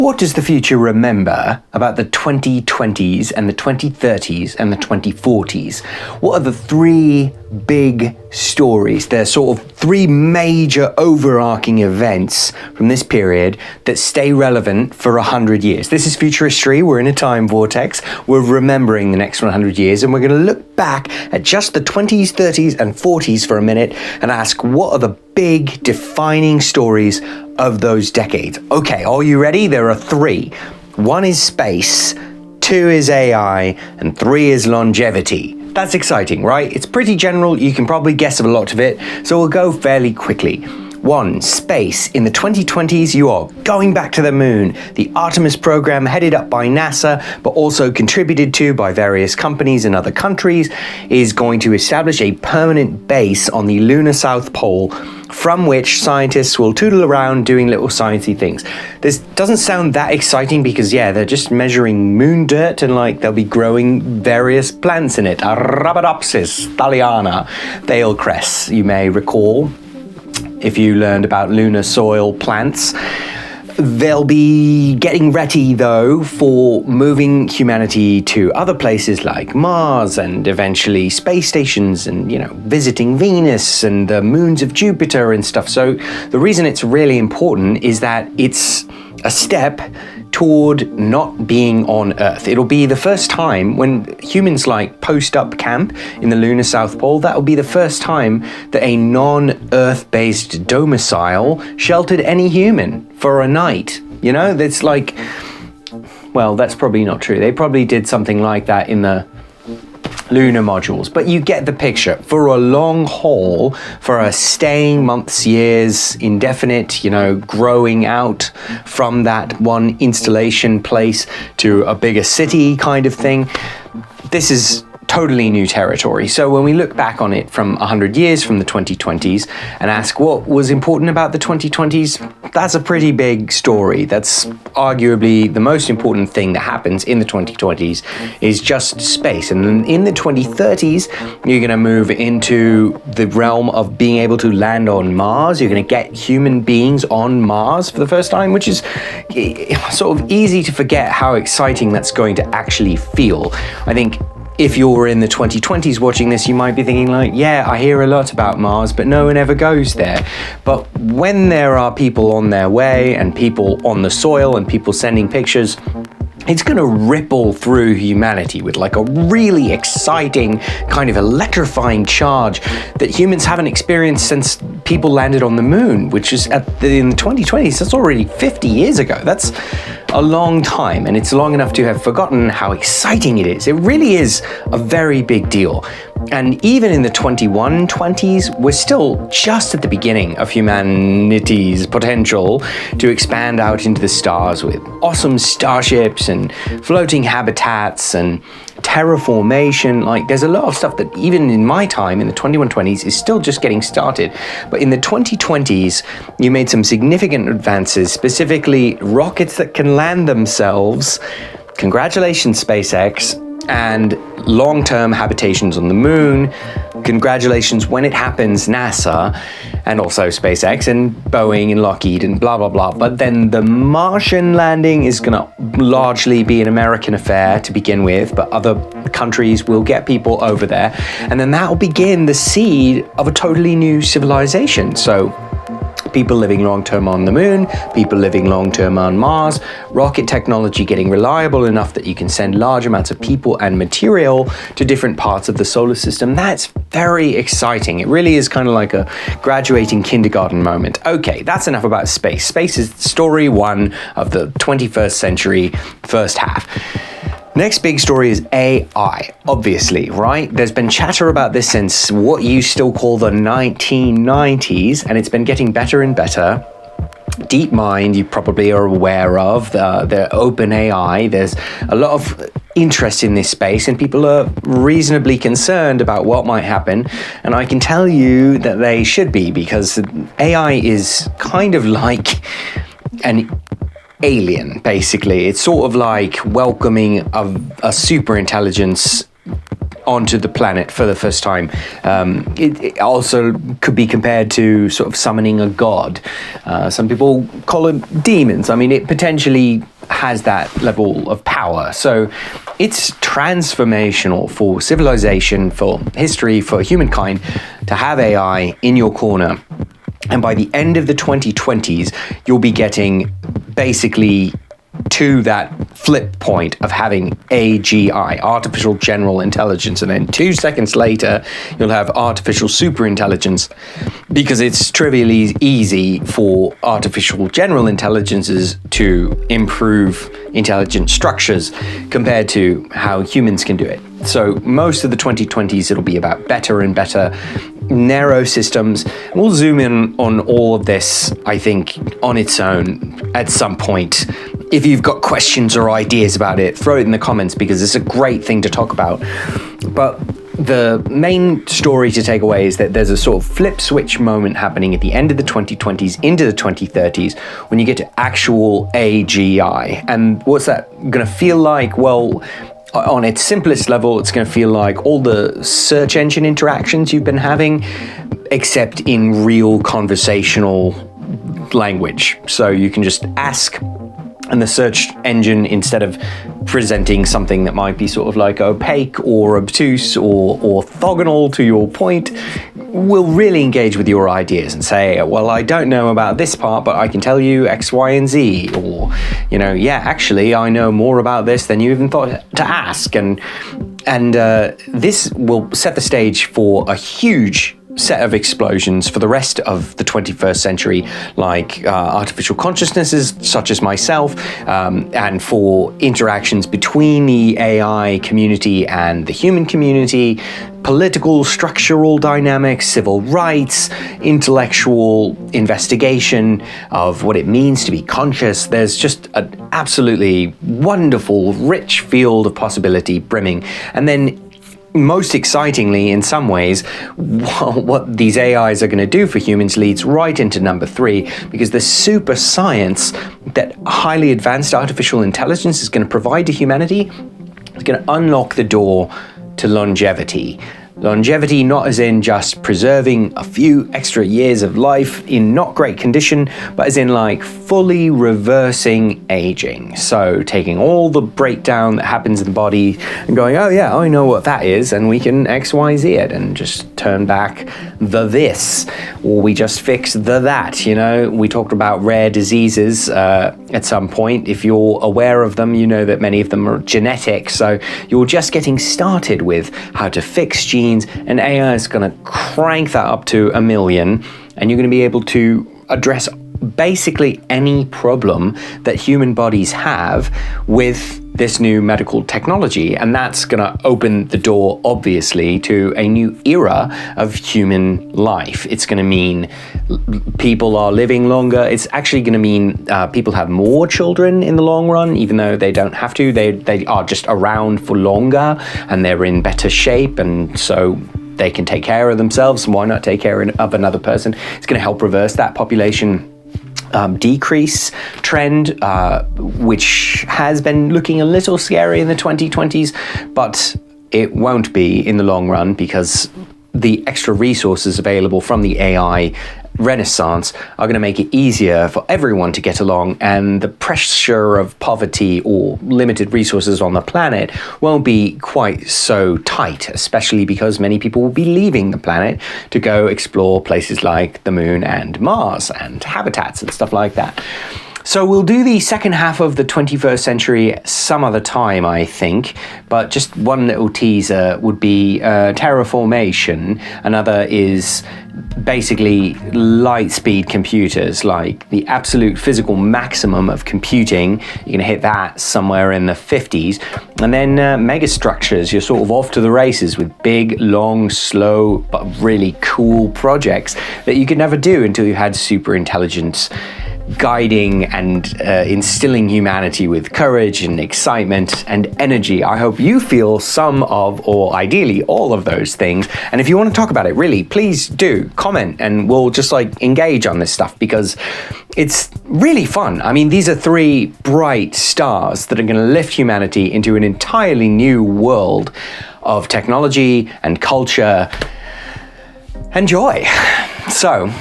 What does the future remember about the 2020s and the 2030s and the 2040s? What are the three big stories? They're sort of three major overarching events from this period that stay relevant for 100 years. This is Ftrhstry. We're in a time vortex. We're remembering the next 100 years, and we're going to look back at just the 20s, 30s, and 40s for a minute and ask, what are the big defining stories of those decades? Okay, are you ready? There are three. One is space, two is AI, and three is longevity. That's exciting, right? It's pretty general. You can probably guess a lot of it, so we'll go fairly quickly. One, space. In the 2020s, you are going back to the moon. The Artemis program, headed up by NASA, but also contributed to by various companies in other countries, is going to establish a permanent base on the lunar South Pole, from which scientists will tootle around doing little sciencey things. This doesn't sound that exciting because, yeah, they're just measuring moon dirt and they'll be growing various plants in it. Arabidopsis thaliana, Thale cress, you may recall, if you learned about lunar soil plants. They'll be getting ready, though, for moving humanity to other places like Mars and eventually space stations and, visiting Venus and the moons of Jupiter and stuff. So the reason it's really important is that it's a step toward not being on Earth. It'll be the first time when humans post up camp in the lunar South Pole. That'll be the first time that a non-Earth-based domicile sheltered any human for a night. That's well, that's probably not true. They probably did something like that in the lunar modules, but you get the picture. For a long haul, for a staying months, years, indefinite, growing out from that one installation place to a bigger city kind of thing, this is totally new territory. So when we look back on it from 100 years from the 2020s and ask what was important about the 2020s, that's a pretty big story. That's arguably the most important thing that happens in the 2020s is just space. And then in the 2030s, you're going to move into the realm of being able to land on Mars. You're going to get human beings on Mars for the first time, which is sort of easy to forget how exciting that's going to actually feel. I think if you're in the 2020s watching this, you might be thinking yeah, I hear a lot about Mars, but no one ever goes there. But when there are people on their way and people on the soil and people sending pictures, it's going to ripple through humanity with a really exciting, kind of electrifying charge that humans haven't experienced since people landed on the moon, which is in the 2020s. That's already 50 years ago. That's a long time, and it's long enough to have forgotten how exciting it is. It really is a very big deal. And even in the 2120s, we're still just at the beginning of humanity's potential to expand out into the stars with awesome starships and floating habitats and terraformation. There's a lot of stuff that even in my time in the 2120s is still just getting started. But in the 2020s, you made some significant advances, specifically rockets that can land themselves. Congratulations, SpaceX. And long-term habitations on the moon. Congratulations when it happens, NASA, and also SpaceX and Boeing and Lockheed and blah, blah, blah. But then the Martian landing is going to largely be an American affair to begin with, but other countries will get people over there. And then that will begin the seed of a totally new civilization. So people living long-term on the moon, people living long-term on Mars, rocket technology getting reliable enough that you can send large amounts of people and material to different parts of the solar system. That's very exciting. It really is kind of like a graduating kindergarten moment. Okay, that's enough about space. Space is story one of the 21st century, first half. Next big story is AI, obviously, right? There's been chatter about this since what you still call the 1990s, and it's been getting better and better. DeepMind, you probably are aware of, the OpenAI. There's a lot of interest in this space, and people are reasonably concerned about what might happen. And I can tell you that they should be, because AI is kind of like an alien, basically. It's sort of like welcoming a super intelligence onto the planet for the first time. It also could be compared to sort of summoning a god. Some people call them demons. I mean, it potentially has that level of power. So it's transformational for civilization, for history, for humankind to have AI in your corner. And by the end of the 2020s, you'll be getting basically to that flip point of having AGI, artificial general intelligence, and then 2 seconds later you'll have artificial superintelligence, because it's trivially easy for artificial general intelligences to improve intelligent structures compared to how humans can do it. So most of the 2020s it'll be about better and better narrow systems. We'll zoom in on all of this, I think, on its own at some point. If you've got questions or ideas about it, throw it in the comments, because it's a great thing to talk about. But the main story to take away is that there's a sort of flip switch moment happening at the end of the 2020s into the 2030s when you get to actual AGI. And what's that going to feel like? Well, on its simplest level, it's going to feel like all the search engine interactions you've been having, except in real conversational language. So you can just ask, and the search engine, instead of presenting something that might be sort of like opaque or obtuse or orthogonal to your point, will really engage with your ideas and say, well, I don't know about this part, but I can tell you X, Y, and Z. Or, yeah, actually, I know more about this than you even thought to ask. And this will set the stage for a huge set of explosions for the rest of the 21st century, like artificial consciousnesses such as myself, and for interactions between the AI community and the human community, political, structural dynamics, civil rights, intellectual investigation of what it means to be conscious. There's just an absolutely wonderful, rich field of possibility brimming. And then most excitingly, in some ways, what these AIs are going to do for humans leads right into number 3, because the super science that highly advanced artificial intelligence is going to provide to humanity is going to unlock the door to longevity. Longevity not as in just preserving a few extra years of life in not great condition, but as in like fully reversing aging. So taking all the breakdown that happens in the body and going, oh yeah, I know what that is, and we can X, Y, Z it and just turn back the this, or we just fix the that. We talked about rare diseases at some point. If you're aware of them, you know that many of them are genetic. So you're just getting started with how to fix genes, and AI is going to crank that up to 1 million, and you're going to be able to address basically any problem that human bodies have with this new medical technology. And that's going to open the door, obviously, to a new era of human life. It's going to mean people are living longer. It's actually going to mean people have more children in the long run, even though they don't have to. They are just around for longer, and they're in better shape, and so they can take care of themselves. And why not take care of another person? It's going to help reverse that population decrease trend, which has been looking a little scary in the 2020s, but it won't be in the long run, because the extra resources available from the AI renaissance are going to make it easier for everyone to get along, and the pressure of poverty or limited resources on the planet won't be quite so tight, especially because many people will be leaving the planet to go explore places like the moon and Mars and habitats and stuff like that. So we'll do the second half of the 21st century some other time, I think, but just one little teaser would be terraformation. Another is basically light speed computers, like the absolute physical maximum of computing. You're going to hit that somewhere in the 50s. And then megastructures, you're sort of off to the races with big, long, slow, but really cool projects that you could never do until you had super intelligence guiding and instilling humanity with courage and excitement and energy. I hope you feel some of, or ideally all of those things. And if you want to talk about it, really, please do comment, and we'll just engage on this stuff, because it's really fun. I mean, these are 3 bright stars that are going to lift humanity into an entirely new world of technology and culture and joy. So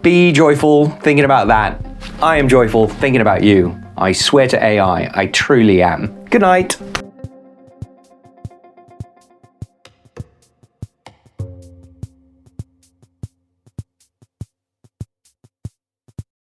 be joyful thinking about that. I am joyful thinking about you. I swear to AI, I truly am. Good night.